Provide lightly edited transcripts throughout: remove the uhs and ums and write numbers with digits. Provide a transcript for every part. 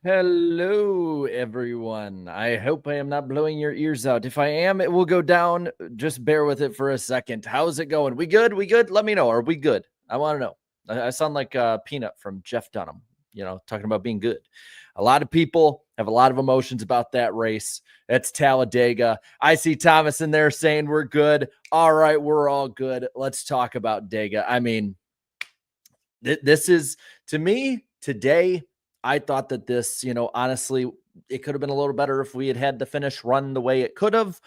Hello, everyone. I hope I am not blowing your ears out. If I am, it will go down. Just bear with it for a second. How's it going? We good? We good? Let me know. Are we good? I want to know. I sound like Peanut from Jeff Dunham, talking about being good. A lot of people have a lot of emotions about that race. It's Talladega. I see Thomas in there saying we're good. All right, we're all good. Let's talk about Dega. I mean, this is, to me, today, I thought that this, honestly, it could have been a little better if we had the finish run the way it could have.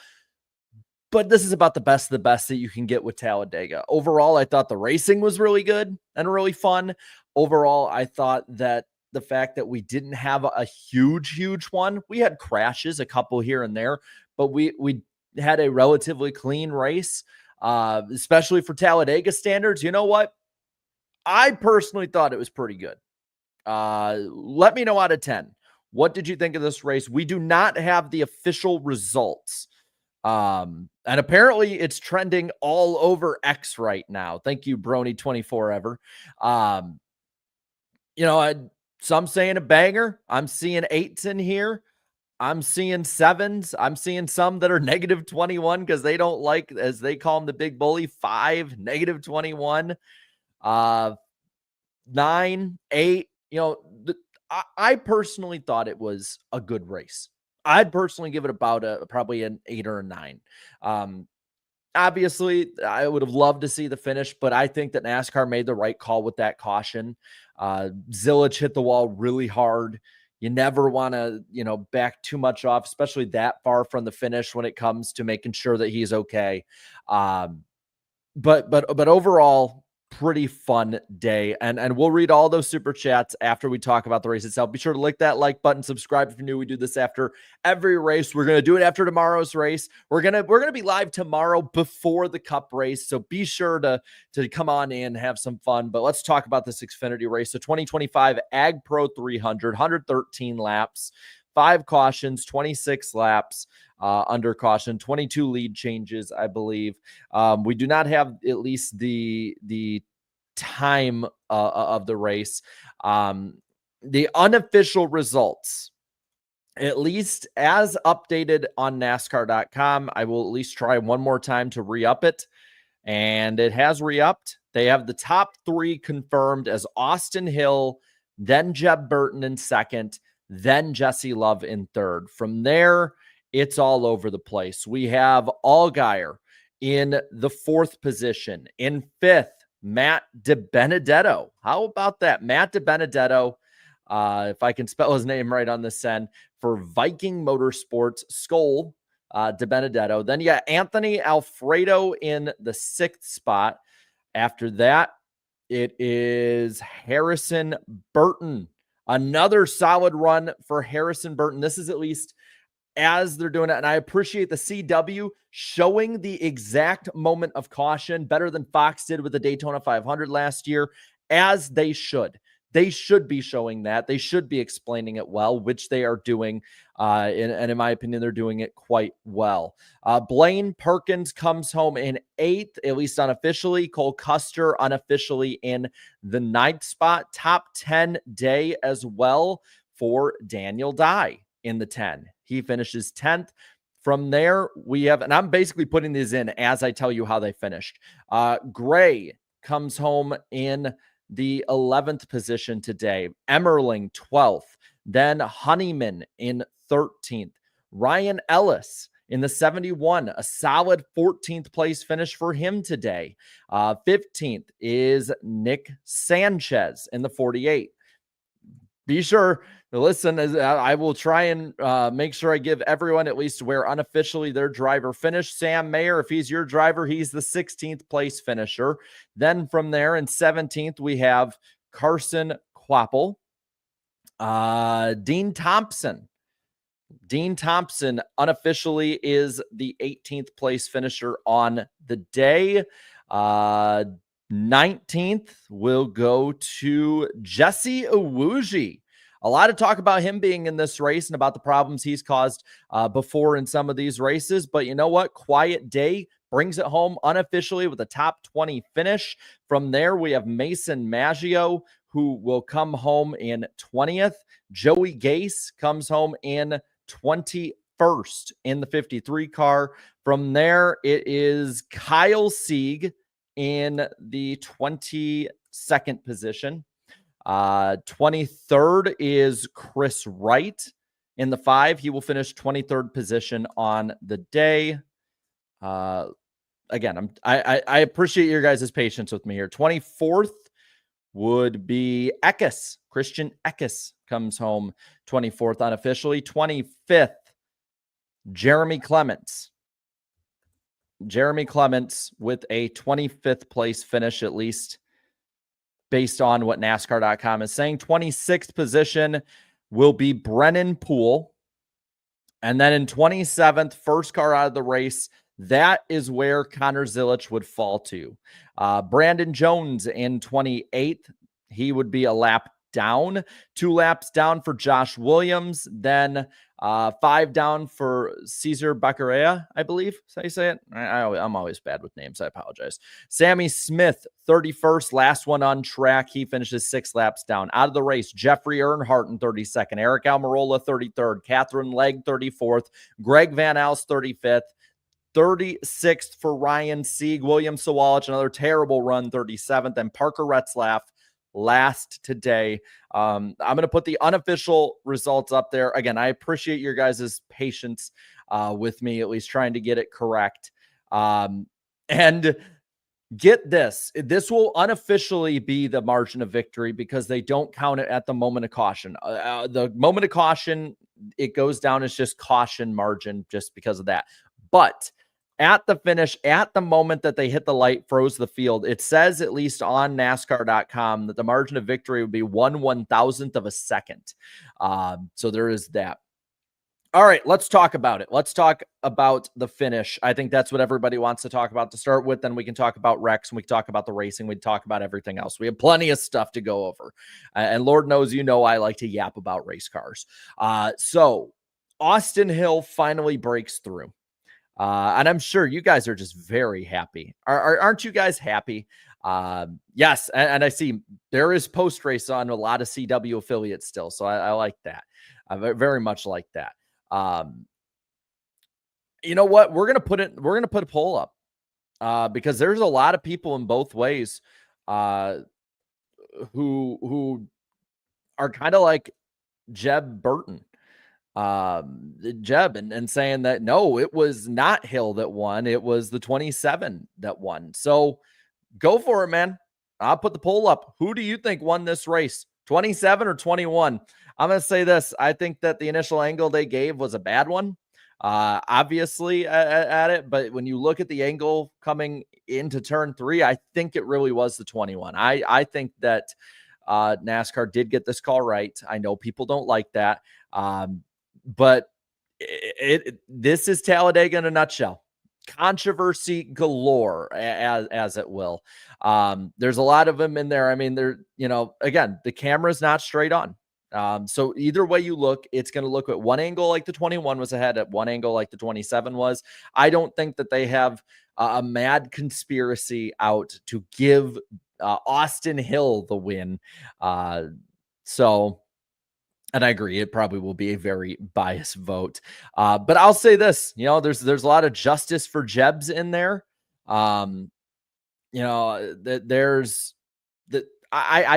But this is about the best of the best that you can get with Talladega. Overall, I thought the racing was really good and really fun. Overall, I thought that the fact that we didn't have a huge one, we had crashes, a couple here and there, but we had a relatively clean race, especially for Talladega standards. You know what? I personally thought it was pretty good. Let me know out of 10. What did you think of this race? We do not have the official results. And apparently it's trending all over X right now. Thank you, Brony24 ever. Some saying a banger. I'm seeing 8s in here. I'm seeing 7s. I'm seeing some that are -21 because they don't like, as they call them, the big bully. 5, -21. 9, 8. I personally thought it was a good race. I'd personally give it about probably an 8 or a 9. Obviously, I would have loved to see the finish, but I think that NASCAR made the right call with that caution. Zillage hit the wall really hard. You never want to, back too much off, especially that far from the finish when it comes to making sure that he's okay. But overall, pretty fun day. And we'll read all those super chats after we talk about the race itself. Be sure to lick that like button, subscribe if you're new. We do this after every race. We're going to do it after tomorrow's race. We're going to be live tomorrow before the Cup race. So be sure to come on in, have some fun. But let's talk about this Xfinity race. So 2025 Ag Pro 300, 113 laps, 5 cautions, 26 laps. Under caution, 22 lead changes, I believe. We do not have at least the time of the race. The unofficial results, at least as updated on NASCAR.com, I will at least try one more time to re-up it. And it has re-upped. They have the top 3 confirmed as Austin Hill, then Jeb Burton in second, then Jesse Love in third. From there, it's all over the place. We have Allgaier in the 4th position. In 5th, Matt DiBenedetto. How about that? Matt DiBenedetto, if I can spell his name right on this end, for Viking Motorsports, Skoll DiBenedetto. Then you got Anthony Alfredo in the 6th spot. After that, it is Harrison Burton. Another solid run for Harrison Burton. This is at least as they're doing it. And I appreciate the CW showing the exact moment of caution better than Fox did with the Daytona 500 last year, as they should. They should be showing that. They should be explaining it well, which they are doing. And in my opinion, they're doing it quite well. Blaine Perkins comes home in 8th, at least unofficially. Cole Custer unofficially in the 9th spot. Top 10 day as well for Daniel Dye in the 10. He finishes 10th. From there, we have, and I'm basically putting these in as I tell you how they finished. Gray comes home in the 11th position today. Emmerling, 12th. Then Honeyman in 13th. Ryan Ellis in the 71, a solid 14th place finish for him today. 15th is Nick Sanchez in the 48. Be sure to listen. I will try and make sure I give everyone at least where unofficially their driver finished. Sam Mayer, if he's your driver, he's the 16th place finisher. Then from there in 17th, we have Carson Quapple. Dean Thompson. Dean Thompson unofficially is the 18th place finisher on the day. 19th will go to Jesse Iwuji. A lot of talk about him being in this race and about the problems he's caused before in some of these races. But you know what? Quiet Day brings it home unofficially with a top 20 finish. From there, we have Mason Maggio, who will come home in 20th. Joey Gase comes home in 21st in the 53 car. From there, it is Kyle Sieg in the 22nd position. 23rd is Chris Wright in the 5. He will finish 23rd position on the day. Again, I appreciate your guys' patience with me here. 24th would be Eckes. Christian Eckes comes home 24th unofficially. 25th, Jeremy Clements. Jeremy Clements with a 25th place finish, at least based on what NASCAR.com is saying. 26th position will be Brennan Poole. And then in 27th, first car out of the race, that is where Connor Zilisch would fall to. Brandon Jones in 28th. He would be a lap down, 2 laps down for Josh Williams, then 5 down for Cesar Beccaria, I believe. Is that how you say it? I'm always bad with names. I apologize. Sammy Smith, 31st, last one on track. He finishes 6 laps down. Out of the race, Jeffrey Earnhardt in 32nd, Eric Almirola, 33rd, Catherine Legg, 34th, Greg Van Alst, 35th, 36th for Ryan Sieg, William Sawalich, another terrible run, 37th, and Parker Retzlaff last today. I'm going to put the unofficial results up there. Again, I appreciate your guys' patience with me, at least trying to get it correct. And get this. This will unofficially be the margin of victory because they don't count it at the moment of caution. The moment of caution, it goes down as just caution margin just because of that. But at the finish, at the moment that they hit the light, froze the field, it says, at least on NASCAR.com, that the margin of victory would be 1/1000th of a second. So there is that. All right, let's talk about it. Let's talk about the finish. I think that's what everybody wants to talk about to start with. Then we can talk about wrecks, and we can talk about the racing. We can talk about everything else. We have plenty of stuff to go over. And Lord knows, I like to yap about race cars. So Austin Hill finally breaks through. And I'm sure you guys are just very happy. Aren't you guys happy? Yes. And I see there is post-race on a lot of CW affiliates still. So I like that. I very much like that. You know what? We're going to put a poll up, because there's a lot of people in both ways, who are kind of like Jeb Burton. Jeb and saying that no, it was not Hill that won, it was the 27 that won. So go for it, man. I'll put the poll up. Who do you think won this race, 27 or 21? I'm gonna say this. I think that the initial angle they gave was a bad one, obviously at it, but when you look at the angle coming into turn 3, I think it really was the 21. I think that NASCAR did get this call right. I know people don't like that, but this is Talladega in a nutshell. Controversy galore, as it will. There's a lot of them in there. I mean, again, the camera's not straight on. So either way you look, it's going to look at one angle like the 21 was ahead, at one angle like the 27 was. I don't think that they have a mad conspiracy out to give Austin Hill the win. And I agree, it probably will be a very biased vote. But I'll say this, there's a lot of justice for Jebs in there. I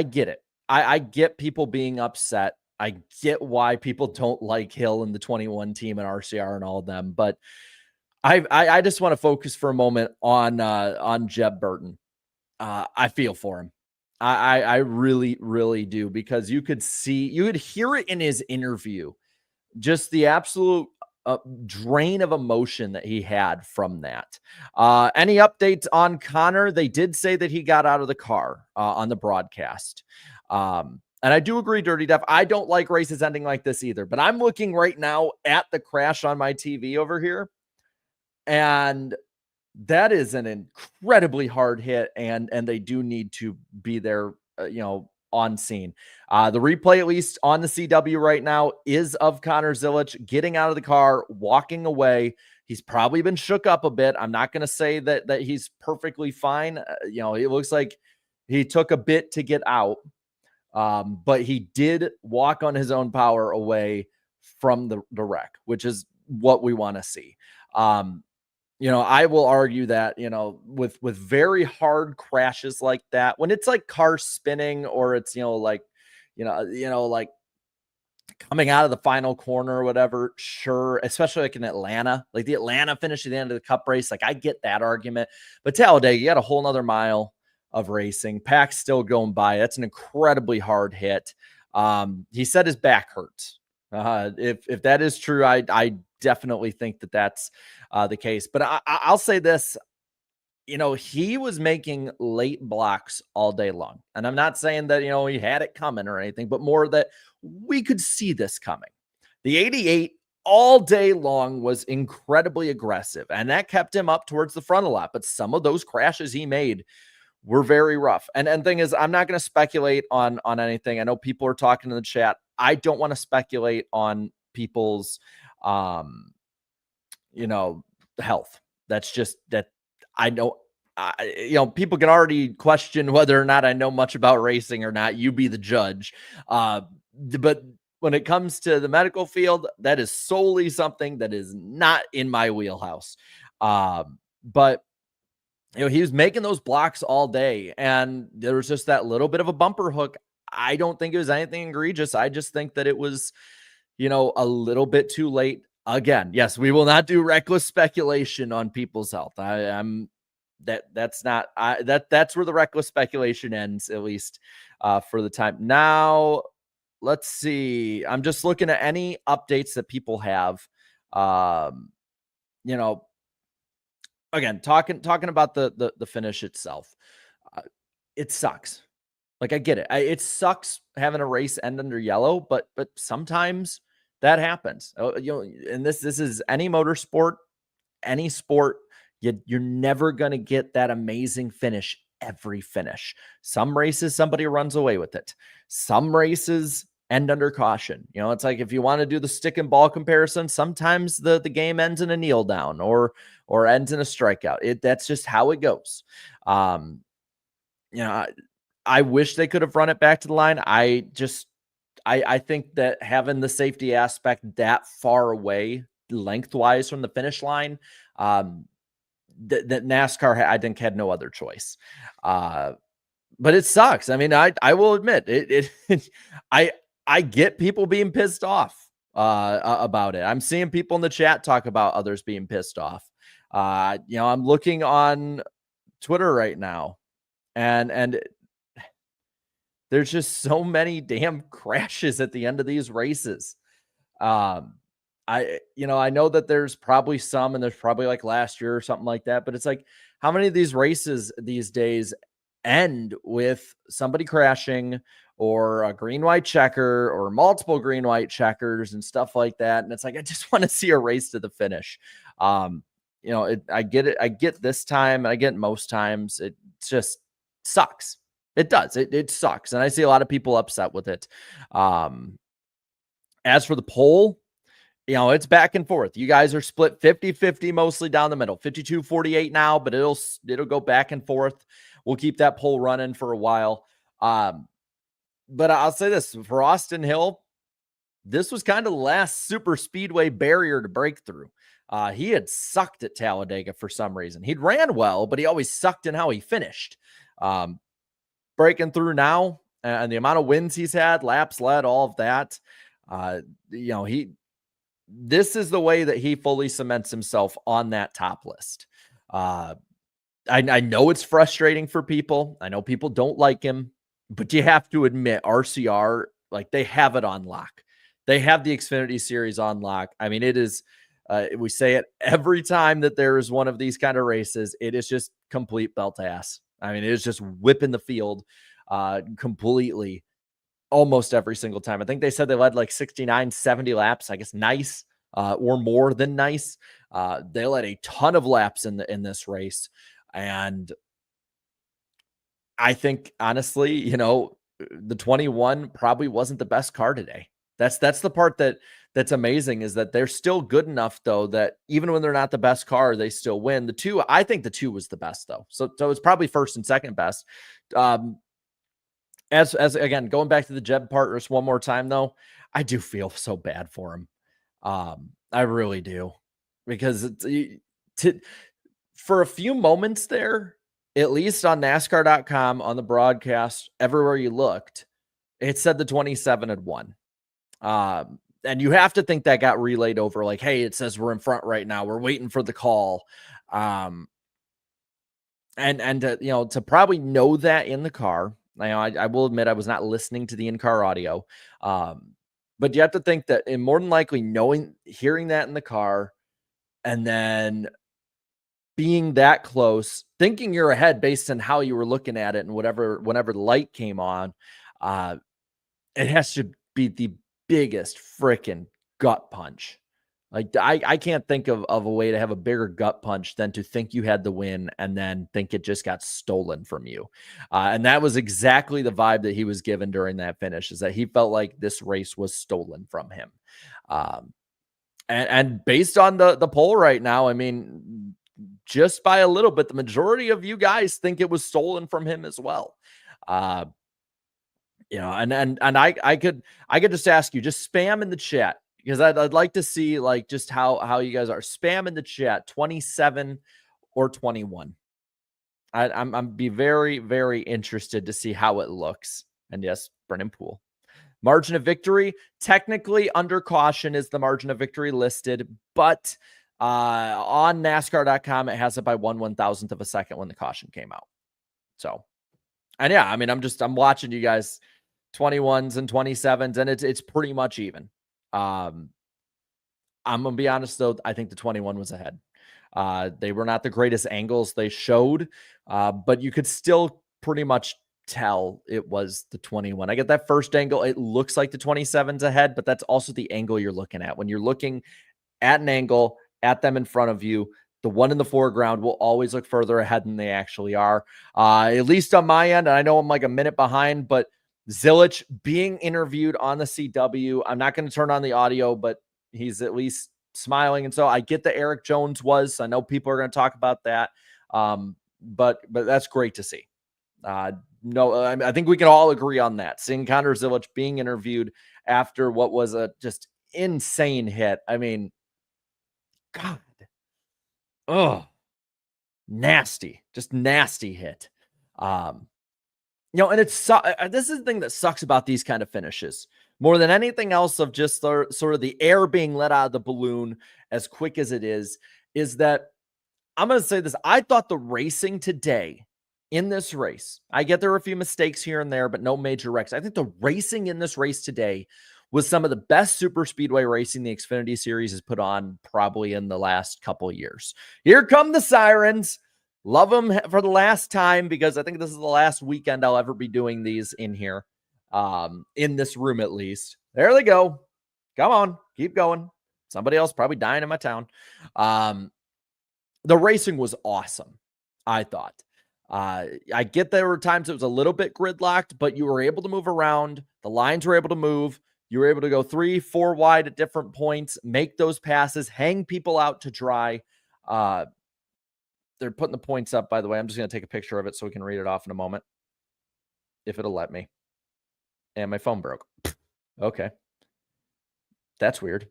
get it. I get people being upset. I get why people don't like Hill and the 21 team and RCR and all of them. But I just want to focus for a moment on Jeb Burton. I feel for him. I really, really do, because you could hear it in his interview, just the absolute drain of emotion that he had from that. Any updates on Connor? They did say that he got out of the car on the broadcast. And I do agree, Dirty Def. I don't like races ending like this either, but I'm looking right now at the crash on my TV over here, and that is an incredibly hard hit, and they do need to be there, on scene. The replay, at least on the CW right now, is of Connor Zilisch getting out of the car, walking away. He's probably been shook up a bit. I'm not going to say that he's perfectly fine. It looks like he took a bit to get out. But he did walk on his own power away from the wreck, which is what we want to see. I will argue that, with very hard crashes like that, when it's like car spinning or it's, like coming out of the final corner or whatever, sure, especially like in Atlanta, like the Atlanta finish at the end of the Cup race, like I get that argument. But Talladega, you got a whole nother mile of racing. Pack's still going by. That's an incredibly hard hit. He said his back hurts. If that is true, I definitely think that that's the case. But I'll say this. He was making late blocks all day long. And I'm not saying that, he had it coming or anything, but more that we could see this coming. The 88 all day long was incredibly aggressive, and that kept him up towards the front a lot. But some of those crashes he made were very rough. And thing is, I'm not going to speculate on anything. I know people are talking in the chat. I don't want to speculate on people's, health. That's just that. I know, people can already question whether or not I know much about racing or not. You be the judge. But when it comes to the medical field, that is solely something that is not in my wheelhouse. But he was making those blocks all day, and there was just that little bit of a bumper hook. I don't think it was anything egregious. I just think that it was, a little bit too late. Again, yes, we will not do reckless speculation on people's health. That's where the reckless speculation ends, at least for the time. Now, let's see. I'm just looking at any updates that people have. Again, talking about the finish itself. It sucks. Like, I get it. It sucks having a race end under yellow, but sometimes that happens. And this is any motorsport, any sport. You're never going to get that amazing finish every finish. Some races, somebody runs away with it. Some races end under caution. It's like if you want to do the stick and ball comparison, sometimes the game ends in a kneel down or ends in a strikeout. That's just how it goes. I wish they could have run it back to the line. I think that having the safety aspect that far away lengthwise from the finish line, that NASCAR, I think, had no other choice. But it sucks. I mean, I will admit it. I get people being pissed off about it. I'm seeing people in the chat talk about others being pissed off. I'm looking on Twitter right now, and there's just so many damn crashes at the end of these races. I know that there's probably some, and there's probably like last year or something like that, but it's like, how many of these races these days end with somebody crashing or a green-white checker or multiple green-white checkers and stuff like that? And it's like, I just want to see a race to the finish. I get it. I get this time, and I get most times. It just sucks. It does. It sucks. And I see a lot of people upset with it. As for the poll, it's back and forth. You guys are split 50-50 mostly down the middle. 52-48 now, but it'll go back and forth. We'll keep that poll running for a while. But I'll say this, for Austin Hill, this was kind of the last super speedway barrier to break through. He had sucked at Talladega for some reason. He'd ran well, but he always sucked in how he finished. Breaking through now, and the amount of wins he's had, laps led, all of that, this is the way that he fully cements himself on that top list. I know it's frustrating for people. I know people don't like him, but you have to admit RCR, like, they have it on lock. They have the Xfinity Series on lock. I mean, it is, we say it every time that there is one of these kind of races. It is just complete belt ass. I mean, it is just whipping the field completely almost every single time. I think they said they led like 69, 70 laps. I guess nice or more than nice. They led a ton of laps in this race. And I think, honestly, the 21 probably wasn't the best car today. That's the part that's amazing, is that they're still good enough, though, that even when they're not the best car, they still win. I think the 2 was the best, though. So it's probably first and second best. As again, going back to the Jeb partners one more time, though, I do feel so bad for him. I really do, because to for a few moments there, at least on NASCAR.com, on the broadcast, everywhere you looked, it said the 27 had won. And you have to think that got relayed over, like, hey, it says we're in front right now. We're waiting for the call. And to probably know that in the car. I will admit I was not listening to the in-car audio. But you have to think that, and more than likely hearing that in the car, and then being that close, thinking you're ahead based on how you were looking at it and whenever the light came on, it has to be the biggest freaking gut punch. Like, I can't think of a way to have a bigger gut punch than to think you had the win and then think it just got stolen from you. And that was exactly the vibe that he was given during that finish, is that he felt like this race was stolen from him. And based on the poll right now, I mean, just by a little bit, the majority of you guys think it was stolen from him as well. And I could just ask you, just spam in the chat, because I'd like to see, like, just how you guys are. Spam in the chat, 27 or 21. I'm be very, very interested to see how it looks. And yes, Brennan Poole. Margin of victory, technically under caution is the margin of victory listed, but on NASCAR.com, it has it by 1/1000th of a second when the caution came out. So, and yeah, I mean, I'm watching you guys, 21s and 27s, and it's pretty much even. I'm gonna be honest though, I think the 21 was ahead. They were not the greatest angles they showed, but you could still pretty much tell it was the 21. I get that first angle, it looks like the 27's ahead, but that's also the angle you're looking at. When you're looking at an angle at them in front of you, the one in the foreground will always look further ahead than they actually are. At least on my end, and I know I'm like a minute behind, but Zilich being interviewed on the CW, I'm not going to turn on the audio, but he's at least smiling. And so I get that Eric Jones was. I know people are going to talk about that. But that's great to see. No, I think we can all agree on that. Seeing Connor Zilich being interviewed after what was a just insane hit. I mean, God. Oh, nasty. Just nasty hit. And it's this is the thing that sucks about these kind of finishes more than anything else, of just sort of the air being let out of the balloon as quick as it is that I'm going to say this. I thought the racing today in this race, I get there were a few mistakes here and there, but no major wrecks. I think the racing in this race today was some of the best super speedway racing the Xfinity Series has put on probably in the last couple of years. Here come the sirens. Love them for the last time, because I think this is the last weekend I'll ever be doing these in here, in this room at least. There they go. Come on, keep going. Somebody else probably dying in my town. The racing was awesome, I thought. I get there were times it was a little bit gridlocked, but you were able to move around. The lines were able to move. You were able to go 3-4 wide at different points, make those passes, hang people out to dry. They're putting the points up, by the way. I'm just going to take a picture of it so we can read it off in a moment, if it'll let me. And my phone broke. Okay. That's weird.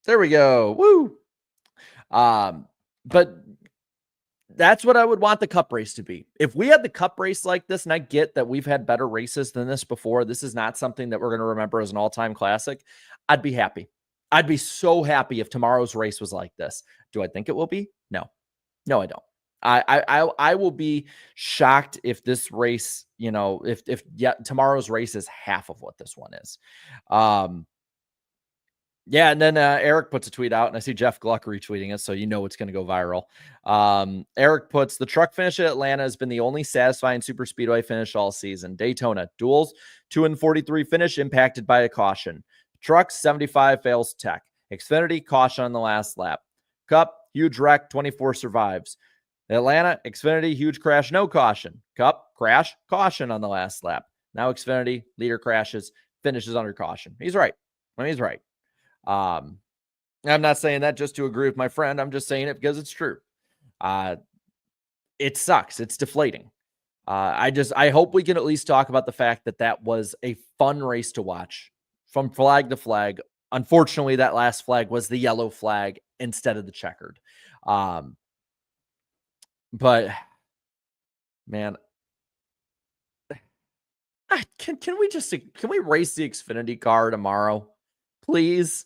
There we go. Woo. But that's what I would want the cup race to be. If we had the cup race like this, and I get that we've had better races than this before, this is not something that we're going to remember as an all-time classic, I'd be happy. I'd be so happy if tomorrow's race was like this. Do I think it will be? No. No, I don't. I will be shocked if this race, if tomorrow's race is half of what this one is. Yeah, and then Eric puts a tweet out, and I see Jeff Gluck retweeting it, so you know it's going to go viral. Eric puts, the truck finish at Atlanta has been the only satisfying super speedway finish all season. Daytona, duels, 2-43 finish impacted by a caution. Trucks, 75 fails tech. Xfinity, caution on the last lap. Cup, huge wreck, 24 survives. Atlanta, Xfinity, huge crash, no caution. Cup, crash, caution on the last lap. Now Xfinity, leader crashes, finishes under caution. He's right. He's right. I'm not saying that just to agree with my friend. I'm just saying it because it's true. It sucks. It's deflating. I hope we can at least talk about the fact that that was a fun race to watch from flag to flag. Unfortunately, that last flag was the yellow flag instead of the checkered. But man, can we race the Xfinity car tomorrow, please?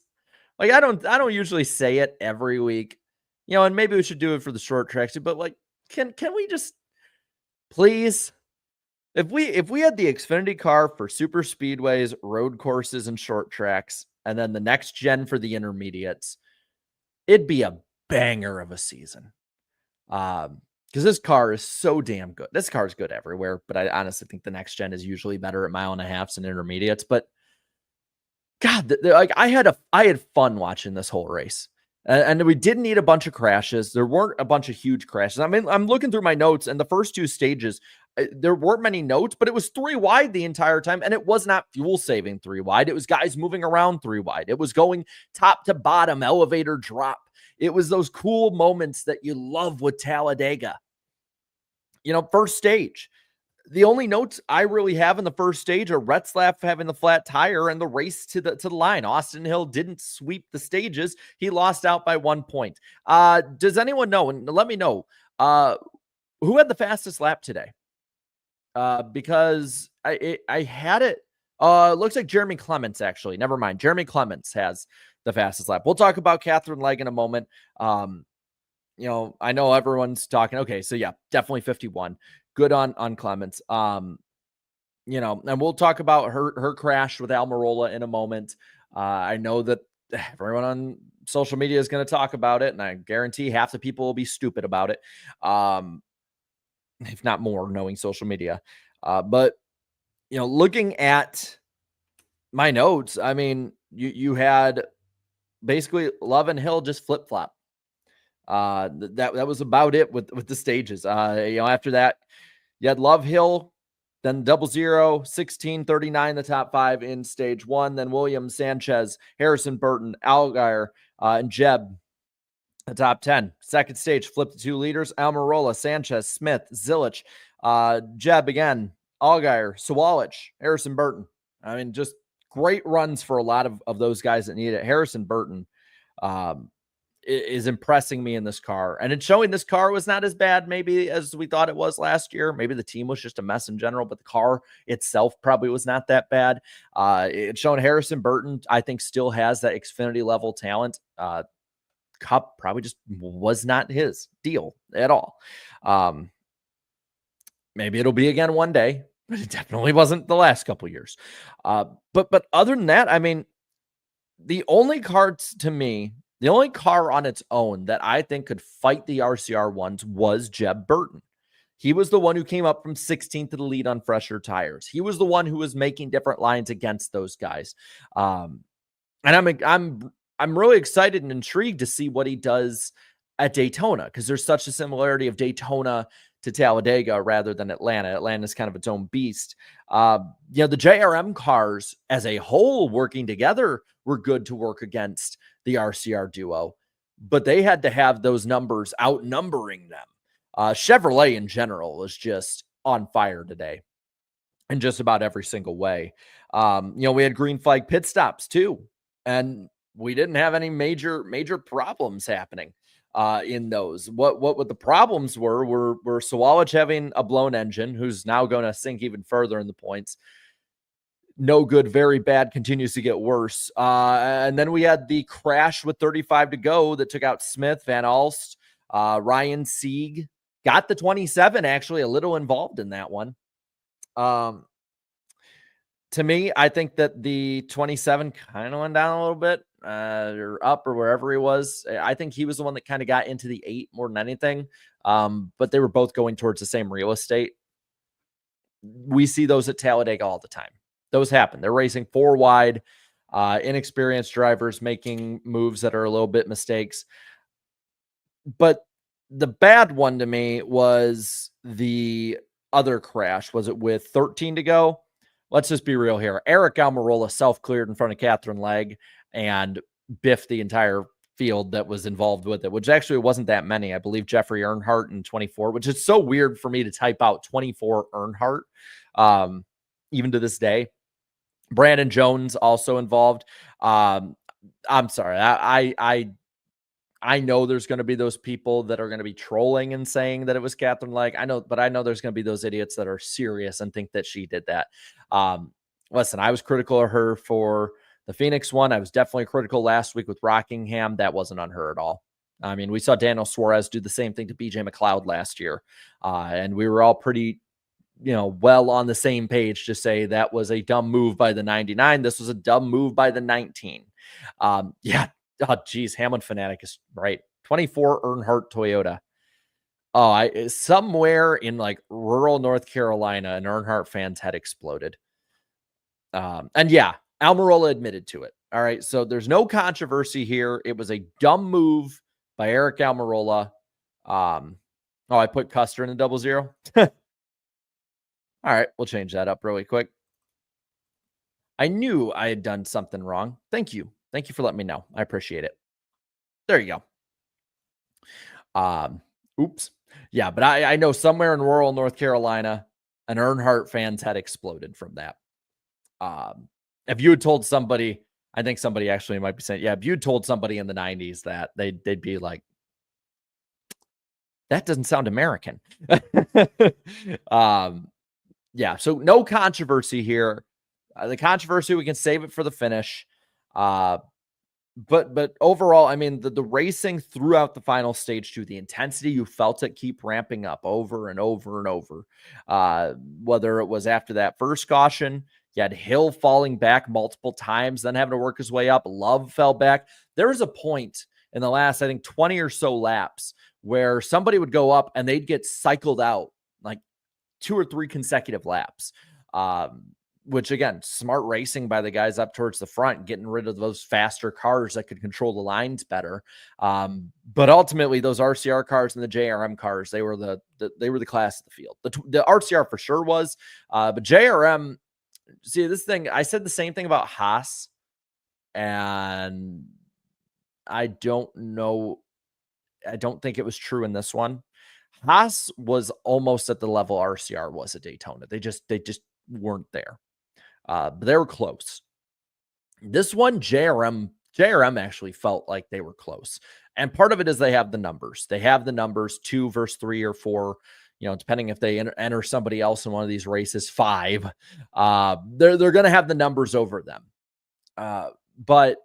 Like I don't usually say it every week, and maybe we should do it for the short tracks, but like, can we just please? If we had the Xfinity car for super speedways, road courses, and short tracks, and then the next gen for the intermediates, it'd be a banger of a season. Because this car is so damn good. This car is good everywhere, but I honestly think the next gen is usually better at mile and a halfs and intermediates. But God, like I had fun watching this whole race. And we didn't need a bunch of crashes. There weren't a bunch of huge crashes. I mean, I'm looking through my notes, and the first two stages, there weren't many notes, but it was 3 wide the entire time, and it was not fuel saving 3 wide. It was guys moving around 3 wide. It was going top to bottom, elevator drop. It was those cool moments that you love with Talladega. First stage. The only notes I really have in the first stage are Retzlaff having the flat tire and the race to the line. Austin Hill didn't sweep the stages. He lost out by 1 point. Does anyone know? And let me know who had the fastest lap today? Because I had it. Looks like Jeremy Clements, actually. Never mind. Jeremy Clements has the fastest lap. We'll talk about Catherine Legg in a moment. I know everyone's talking. Okay, so yeah, definitely 51. Good on Clements. And we'll talk about her crash with Almirola in a moment. I know that everyone on social media is going to talk about it, and I guarantee half the people will be stupid about it. If not more, knowing social media. But looking at my notes, I mean, you had basically Love and Hill just flip flop. That was about it with the stages. After that, you had Love Hill, then 00, 16, 39, the top 5 in stage 1. Then Williams, Sanchez, Harrison Burton, Allgaier, and Jeb, the top 10. Second stage, flip the 2 leaders: Almirola, Sanchez, Smith, Zilich, Jeb again, Allgaier, Sawalich, Harrison Burton. I mean, just great runs for a lot of those guys that need it. Harrison Burton is impressing me in this car, and it's showing this car was not as bad maybe as we thought it was last year. Maybe the team was just a mess in general, but the car itself probably was not that bad. It's showing Harrison Burton, I think, still has that Xfinity level talent. Cup probably just was not his deal at all. Maybe it'll be again one day, but it definitely wasn't the last couple years. But other than that, I mean, the only car on its own that I think could fight the RCR ones was Jeb Burton. He was the one who came up from 16th to the lead on fresher tires. He was the one who was making different lines against those guys. And I'm really excited and intrigued to see what he does at Daytona, because there's such a similarity of Daytona to Talladega rather than Atlanta. Atlanta's kind of its own beast. The JRM cars as a whole working together were good to work against the RCR duo, but they had to have those numbers outnumbering them. Chevrolet in general was just on fire today in just about every single way. We had green flag pit stops too, and we didn't have any major problems happening in those. What the problems were Sawalich having a blown engine, who's now going to sink even further in the points. No good, very bad, continues to get worse. And then we had the crash with 35 to go that took out Smith, Van Alst, Ryan Sieg. Got the 27, actually a little involved in that one. To me, I think that the 27 kind of went down a little bit, or up, or wherever he was. I think he was the one that kind of got into the 8 more than anything. But they were both going towards the same real estate. We see those at Talladega all the time. Those happen. They're racing 4 wide, inexperienced drivers making moves that are a little bit mistakes. But the bad one to me was the other crash. Was it with 13 to go? Let's just be real here. Eric Almirola self-cleared in front of Catherine Legg and biffed the entire field that was involved with it, which actually wasn't that many. I believe Jeffrey Earnhardt in 24, which is so weird for me to type out 24 Earnhardt, even to this day. Brandon Jones also involved. I'm sorry. I know there's going to be those people that are going to be trolling and saying that it was Catherine Legg. I know there's going to be those idiots that are serious and think that she did that. Listen, I was critical of her for the Phoenix one. I was definitely critical last week with Rockingham. That wasn't on her at all. I mean, we saw Daniel Suarez do the same thing to BJ McLeod last year. And we were all pretty, well on the same page to say that was a dumb move by the 99. This was a dumb move by the 19. Yeah. Oh, geez. Hamlin Fanatic is right. 24 Earnhardt Toyota. Oh, somewhere in like rural North Carolina, an Earnhardt fan's head exploded. And yeah, Almirola admitted to it. All right. So there's no controversy here. It was a dumb move by Eric Almirola. I put Custer in the 00. All right. We'll change that up really quick. I knew I had done something wrong. Thank you. Thank you for letting me know. I appreciate it. There you go. Oops. Yeah, but I know somewhere in rural North Carolina, an Earnhardt fan's head exploded from that. If you had told somebody, I think somebody actually might be saying, yeah, if you had told somebody in the 90s that, they'd be like, that doesn't sound American. Yeah, so no controversy here. The controversy, we can save it for the finish. But overall, I mean, the racing throughout the final stage too, the intensity, you felt it keep ramping up over and over and over. Whether it was after that first caution, you had Hill falling back multiple times, then having to work his way up. Love fell back. There was a point in the last, I think, 20 or so laps where somebody would go up and they'd get cycled out like 2 or 3 consecutive laps. Which again, smart racing by the guys up towards the front, getting rid of those faster cars that could control the lines better. But ultimately, those RCR cars and the JRM cars, they were the class of the field. The RCR for sure was, but JRM. See, this thing, I said the same thing about Haas, and I don't know. I don't think it was true in this one. Haas was almost at the level RCR was at Daytona. They just weren't there. But they were close. This one, JRM actually felt like they were close. And part of it is they have the numbers. They have the numbers 2 versus 3 or 4, depending if they enter somebody else in one of these races, 5. They're going to have the numbers over them. But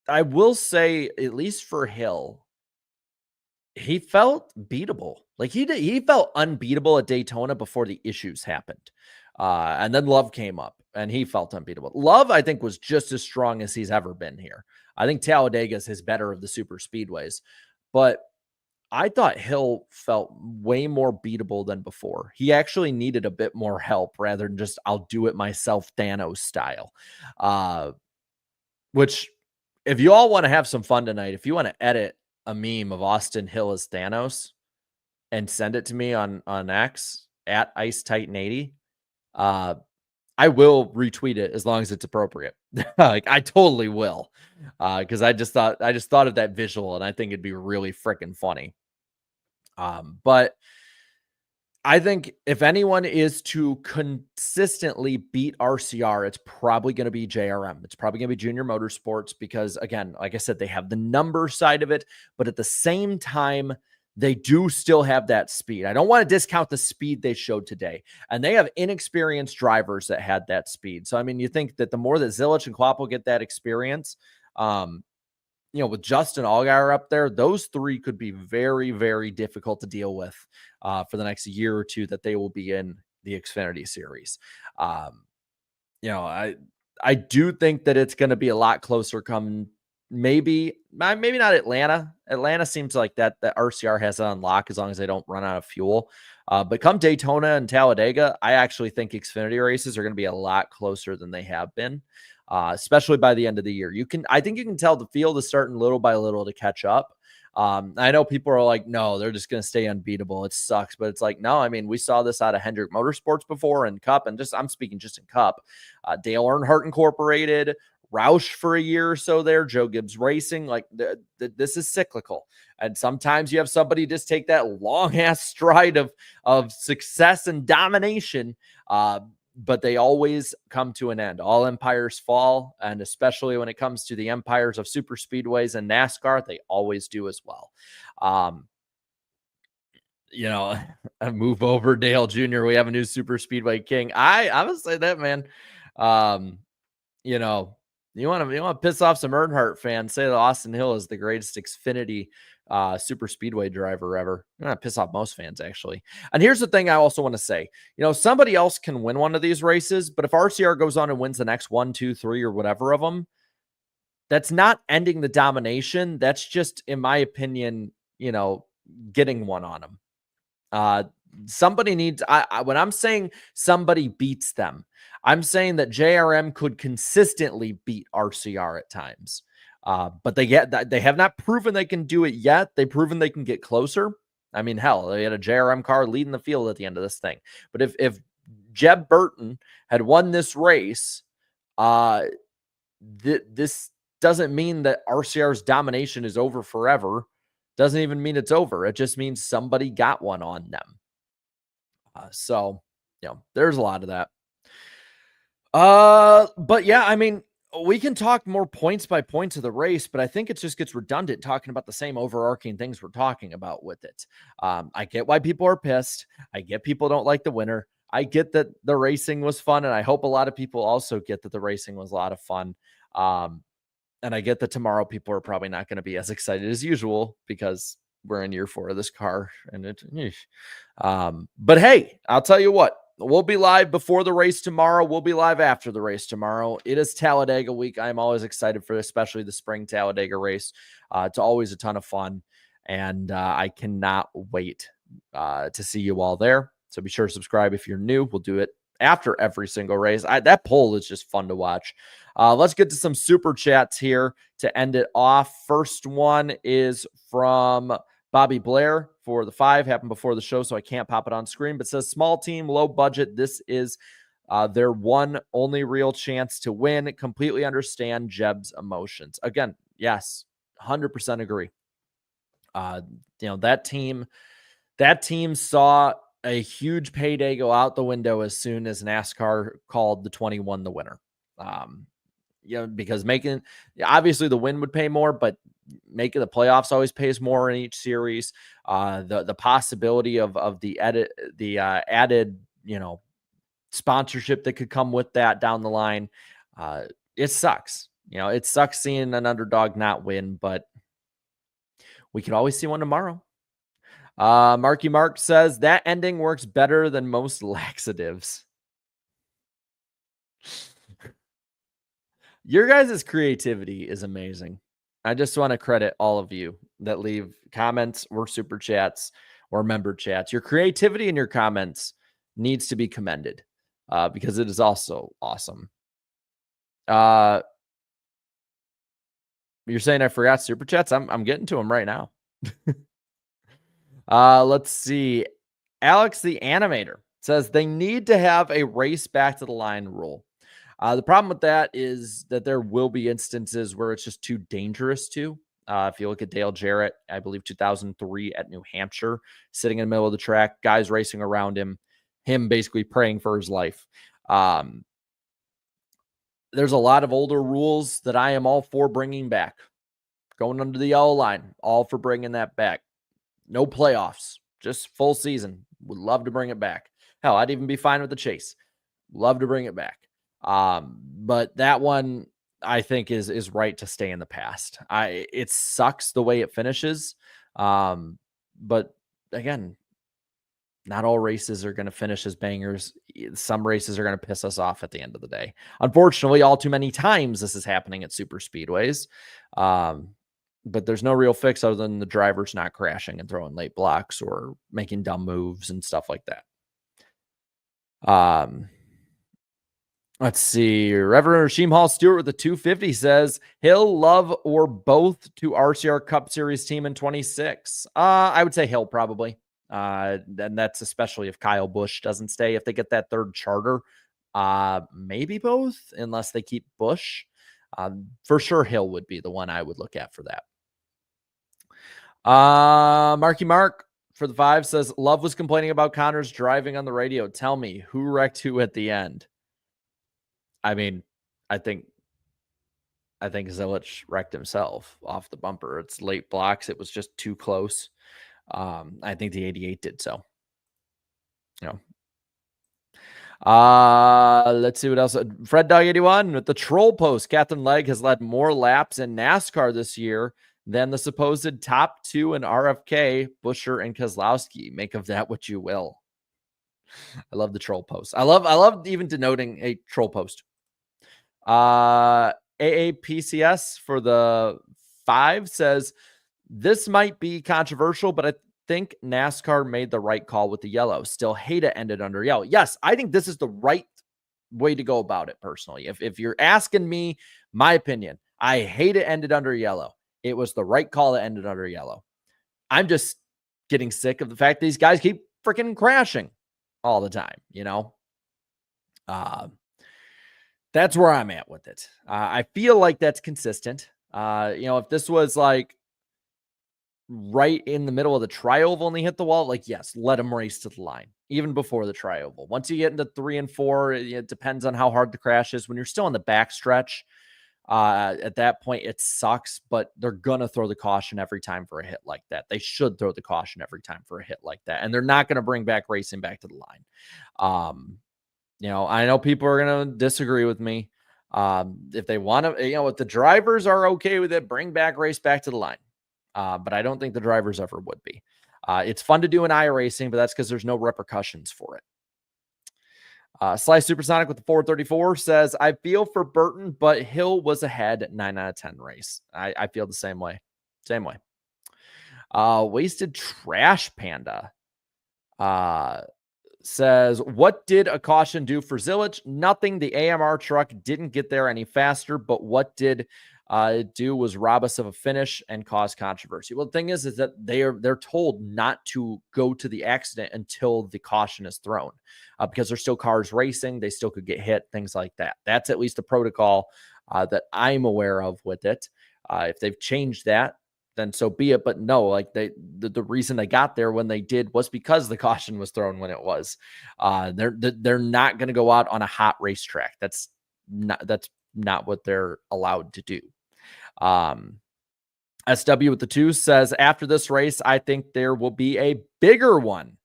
I will say, at least for Hill, he felt beatable. Like he felt unbeatable at Daytona before the issues happened. And then Love came up and he felt unbeatable. Love, I think, was just as strong as he's ever been here. I think Talladega is his better of the super speedways, but I thought Hill felt way more beatable than before. He actually needed a bit more help rather than just, I'll do it myself, Thanos style. Which, if you all want to have some fun tonight, if you want to edit a meme of Austin Hill as Thanos and send it to me on X at Ice Titan 80, I will retweet it as long as it's appropriate. Like, I totally will. Because I just thought of that visual and I think it'd be really freaking funny. But I think if anyone is to consistently beat RCR, it's probably going to be JRM. It's probably going to be Junior Motorsports because, again, like I said, they have the number side of it, but at the same time, they do still have that speed. I don't want to discount the speed they showed today. And they have inexperienced drivers that had that speed. So, I mean, you think that the more that Zilich and Kvapil get that experience, with Justin Allgaier up there, those 3 could be very, very difficult to deal with for the next year or 2 that they will be in the Xfinity Series. I do think that it's going to be a lot closer come maybe not Atlanta. Atlanta seems like that RCR has it on lock as long as they don't run out of fuel. But come Daytona and Talladega, I actually think Xfinity races are going to be a lot closer than they have been. Especially by the end of the year. I think you can tell the field is starting little by little to catch up. I know people are like, no, they're just going to stay unbeatable. It sucks. But it's like, no, I mean, we saw this out of Hendrick Motorsports before in Cup, and I'm speaking just in Cup. Dale Earnhardt Incorporated, Roush for a year or so there, Joe Gibbs Racing. Like this is cyclical. And sometimes you have somebody just take that long ass stride of success and domination. But they always come to an end. All empires fall. And especially when it comes to the empires of super speedways and NASCAR, they always do as well. I move over Dale Jr. We have a new super speedway king. I would say that, man. You want to piss off some Earnhardt fans, say that Austin Hill is the greatest Xfinity super speedway driver ever. You're going to piss off most fans, actually. And here's the thing I also want to say. Somebody else can win one of these races, but if RCR goes on and wins the next 1, 2, 3, or whatever of them, that's not ending the domination. That's just, in my opinion, getting one on them. Somebody needs, when I'm saying somebody beats them, I'm saying that JRM could consistently beat RCR at times. But they have not proven they can do it yet. They've proven they can get closer. I mean, hell, they had a JRM car leading the field at the end of this thing. But if Jeb Burton had won this race, this doesn't mean that RCR's domination is over forever. Doesn't even mean it's over. It just means somebody got one on them. So, there's a lot of that. But yeah, I mean, we can talk more points by points of the race, but I think it just gets redundant talking about the same overarching things we're talking about with it. I get why people are pissed. I get people don't like the winner. I get that the racing was fun, and I hope a lot of people also get that the racing was a lot of fun. And I get that tomorrow people are probably not going to be as excited as usual because we're in year 4 of this car. And but hey, I'll tell you what, we'll be live before the race tomorrow. We'll be live after the race tomorrow. It is Talladega week. I'm always excited for especially the spring Talladega race. It's always a ton of fun. And I cannot wait to see you all there. So be sure to subscribe if you're new. We'll do it after every single race. That poll is just fun to watch. Let's get to some super chats here to end it off. First one is from Bobby Blair for the 5. Happened before the show, so I can't pop it on screen, but says small team, low budget. This is their one only real chance to win. Completely understand Jeb's emotions. Again, yes, 100% agree. That team saw a huge payday go out the window as soon as NASCAR called the 21 the winner. Because obviously the win would pay more, but making the playoffs always pays more in each series. The possibility of the added, sponsorship that could come with that down the line. It sucks. It sucks seeing an underdog not win, but we could always see one tomorrow. Marky Mark says that ending works better than most laxatives. Your guys' creativity is amazing. I just want to credit all of you that leave comments or super chats or member chats. Your creativity in your comments needs to be commended because it is also awesome. You're saying I forgot super chats? I'm getting to them right now. Let's see. Alex the Animator says they need to have a race back to the line rule. The problem with that is that there will be instances where it's just too dangerous to. If you look at Dale Jarrett, I believe 2003 at New Hampshire, sitting in the middle of the track, guys racing around him basically praying for his life. There's a lot of older rules that I am all for bringing back. Going under the yellow line, all for bringing that back. No playoffs, just full season. Would love to bring it back. Hell, I'd even be fine with the chase. Love to bring it back. But that one I think is right to stay in the past. It sucks the way it finishes. But again, not all races are going to finish as bangers. Some races are going to piss us off at the end of the day. Unfortunately, all too many times this is happening at super speedways. But there's no real fix other than the drivers not crashing and throwing late blocks or making dumb moves and stuff like that. Let's see. Reverend Rasheem Hall Stewart with the 250 says Hill, Love, or both to RCR Cup Series team in 26. I would say Hill probably. And that's especially if Kyle Busch doesn't stay. If they get that third charter, maybe both, unless they keep Busch. For sure, Hill would be the one I would look at for that. Marky Mark for the 5 says, Love was complaining about Connor's driving on the radio. Tell me, who wrecked who at the end? I mean, I think Zilich wrecked himself off the bumper. It's late blocks. It was just too close. I think the 88 did so. Let's see what else. Fred Dog 81 with the troll post. Catherine Legg has led more laps in NASCAR this year than the supposed top 2 in RFK, Buescher and Keselowski. Make of that what you will. I love the troll post. I love even denoting a troll post. AAPCS for the 5 says, this might be controversial, but I think NASCAR made the right call with the yellow. Still hate it ended under yellow. Yes, I think this is the right way to go about it personally. If you're asking me my opinion, I hate it ended under yellow. It was the right call that ended under yellow. I'm just getting sick of the fact these guys keep freaking crashing all the time, That's where I'm at with it. I feel like that's consistent. If this was like right in the middle of the tri-oval and they hit the wall, like, yes, let them race to the line, even before the tri-oval. Once you get into 3 and 4, it depends on how hard the crash is. When you're still in the back stretch, at that point, it sucks, but they're going to throw the caution every time for a hit like that. They should throw the caution every time for a hit like that. And they're not going to bring back racing back to the line. I know people are going to disagree with me. If they want to, if the drivers are okay with it, bring back race back to the line. But I don't think the drivers ever would be. It's fun to do in iRacing, but that's because there's no repercussions for it. Sly Supersonic with the 434 says, I feel for Burton, but Hill was ahead 9 out of 10 race. I feel the same way. Wasted Trash Panda says, what did a caution do for Zilich? Nothing. The AMR truck didn't get there any faster, but what did do was rob us of a finish and cause controversy. Well, the thing is that they're told not to go to the accident until the caution is thrown, because there's still cars racing. They still could get hit, things like that. That's at least a protocol that I'm aware of with it. If they've changed that, then so be it. But no, like the reason they got there when they did was because the caution was thrown when it was. They're not going to go out on a hot racetrack. That's not what they're allowed to do. SW with the 2 says, after this race, I think there will be a bigger one.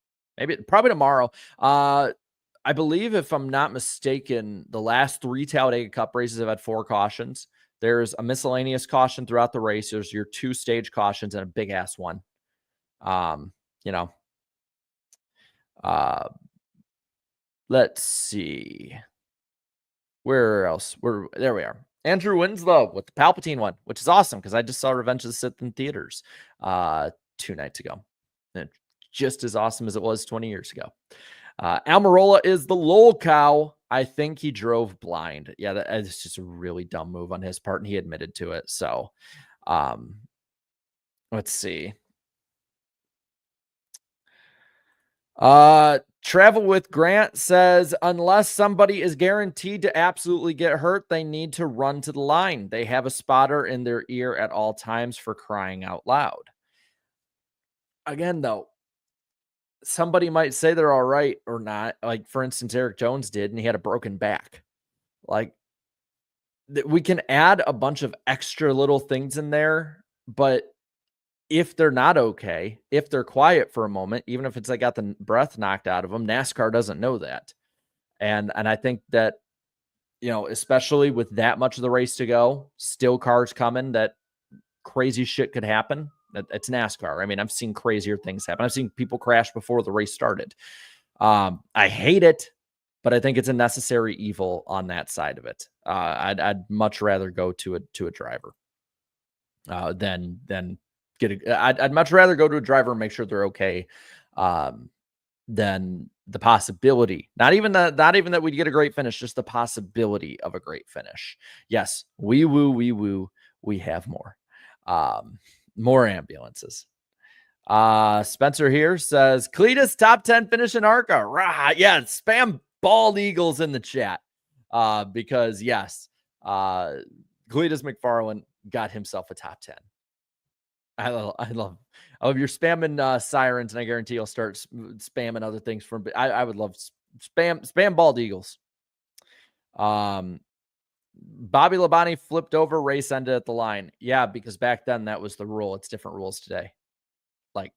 Probably tomorrow. I believe, if I'm not mistaken, the last 3 Talladega Cup races have had 4 cautions. There's a miscellaneous caution throughout the race. There's your 2 stage cautions and a big ass one. Let's see. Where else? There we are. Andrew Winslow with the Palpatine one, which is awesome because I just saw Revenge of the Sith in theaters 2 nights ago. And just as awesome as it was 20 years ago. Almirola is the lol cow. I think he drove blind. Yeah, that's just a really dumb move on his part, and he admitted to it. So, let's see. Travel with Grant says, unless somebody is guaranteed to absolutely get hurt, they need to run to the line. They have a spotter in their ear at all times, for crying out loud. Again, though, somebody might say they're all right or not. Like, for instance, Eric Jones did, and he had a broken back. Like, we can add a bunch of extra little things in there, but if they're not okay, if they're quiet for a moment, even if it's like got the breath knocked out of them, NASCAR doesn't know that. And I think that, especially with that much of the race to go, still cars coming, that crazy shit could happen. It's NASCAR. I mean, I've seen crazier things happen. I've seen people crash before the race started. I hate it, but I think it's a necessary evil on that side of it. I'd much rather go to a driver than I'd much rather go to a driver and make sure they're okay than the possibility. Not even that we'd get a great finish, just the possibility of a great finish. Yes, we have more. More ambulances. Spencer here says, Cletus top 10 finish in ARCA. Rah, yeah, spam bald eagles in the chat. Because yes, Cletus McFarland got himself a top 10. I love you're spamming sirens, and I guarantee you'll start spamming other things from. I would love spam bald eagles. Bobby Labonte flipped over, race ended at the line. Yeah, because back then that was the rule. It's different rules today. Like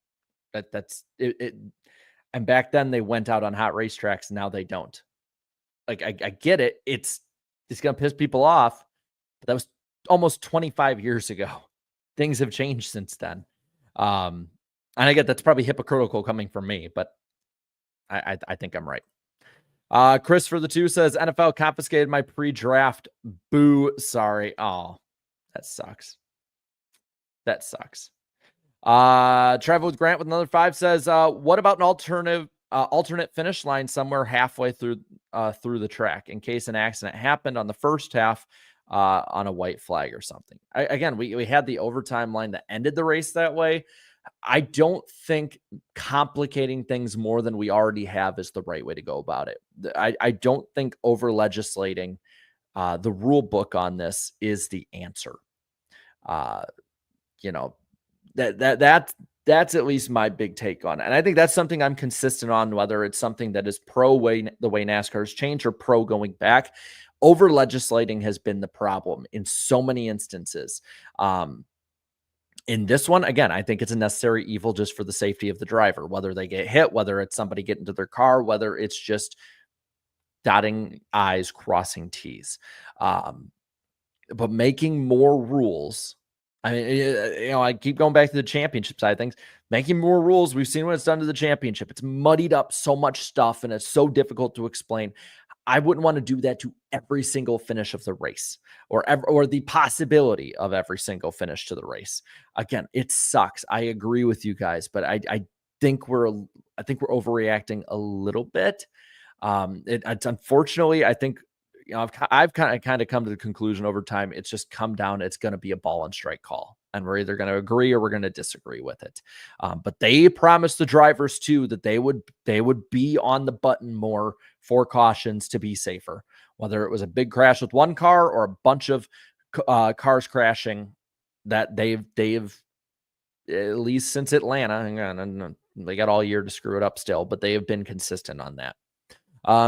that's it. And back then they went out on hot racetracks. Now they don't. Like I get it. It's gonna piss people off. But that was almost 25 years ago. Things have changed since then. And I get that's probably hypocritical coming from me, but I think I'm right. Chris for the 2 says NFL confiscated my pre-draft. Boo. Sorry. Oh, that sucks. That sucks. Travel with Grant with another 5 says, what about an alternate finish line somewhere halfway through the track in case an accident happened on the first half on a white flag or something. Again, we had the overtime line that ended the race that way. I don't think complicating things more than we already have is the right way to go about it. I don't think over legislating the rule book on this is the answer. That's at least my big take on it. And I think that's something I'm consistent on, whether it's something that is the way NASCAR has changed or pro going back. Over legislating has been the problem in so many instances. In this one, again, I think it's a necessary evil just for the safety of the driver, whether they get hit, whether it's somebody getting into their car, whether it's just dotting I's, crossing T's. But making more rules, I mean, I keep going back to the championship side of things, making more rules. We've seen what it's done to the championship. It's muddied up so much stuff and it's so difficult to explain. I wouldn't want to do that to every single finish of the race or the possibility of every single finish to the race. Again, it sucks. I agree with you guys, but I think we're overreacting a little bit. It's unfortunately, I think, I've kind of come to the conclusion over time. It's just come down. It's going to be a ball and strike call, and we're either going to agree or we're going to disagree with it. But they promised the drivers too that they would be on the button more for cautions to be safer, whether it was a big crash with one car or a bunch of cars crashing. That they've at least since Atlanta, and they got all year to screw it up still, but they have been consistent on that.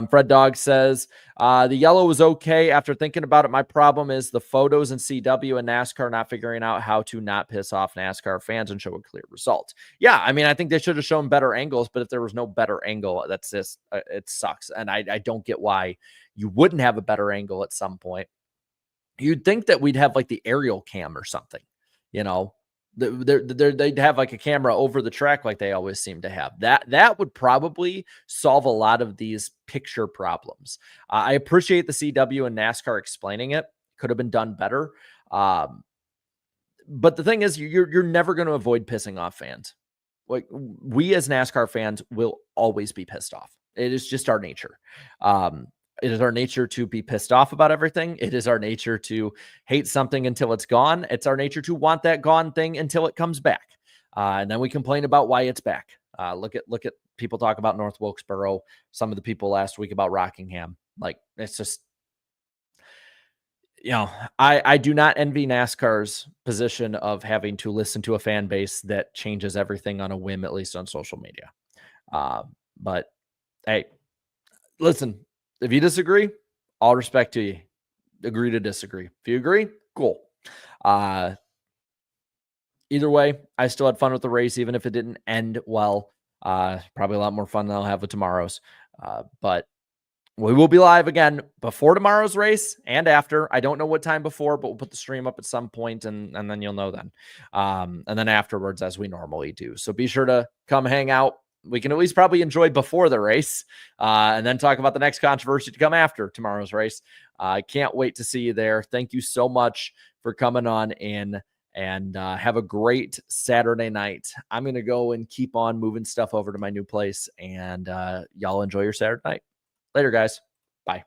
Fred Dog says, the yellow was okay. After thinking about it, my problem is the photos in CW and NASCAR not figuring out how to not piss off NASCAR fans and show a clear result. Yeah, I mean, I think they should have shown better angles, but if there was no better angle, that's just, it sucks. And I don't get why you wouldn't have a better angle at some point. You'd think that we'd have like the aerial cam or something, they'd have like a camera over the track like they always seem to have. That would probably solve a lot of these picture problems. I appreciate the CW and NASCAR explaining it. Could have been done better. But the thing is, you're never going to avoid pissing off fans. Like, we as NASCAR fans will always be pissed off. It is just our nature. It is our nature to be pissed off about everything. It is our nature to hate something until it's gone. It's our nature to want that gone thing until it comes back. And then we complain about why it's back. Look at people talk about North Wilkesboro. Some of the people last week about Rockingham. Like, it's just, I do not envy NASCAR's position of having to listen to a fan base that changes everything on a whim, at least on social media. But hey, listen, if you disagree, all respect to you. Agree to disagree. If you agree, cool. Either way, I still had fun with the race, even if it didn't end well. Probably a lot more fun than I'll have with tomorrow's. But we will be live again before tomorrow's race and after. I don't know what time before, but we'll put the stream up at some point, and then you'll know then. And then afterwards, as we normally do. So be sure to come hang out. We can at least probably enjoy before the race and then talk about the next controversy to come after tomorrow's race. I can't wait to see you there. Thank you so much for coming on in, and have a great Saturday night. I'm going to go and keep on moving stuff over to my new place, and y'all enjoy your Saturday night. Later, guys. Bye.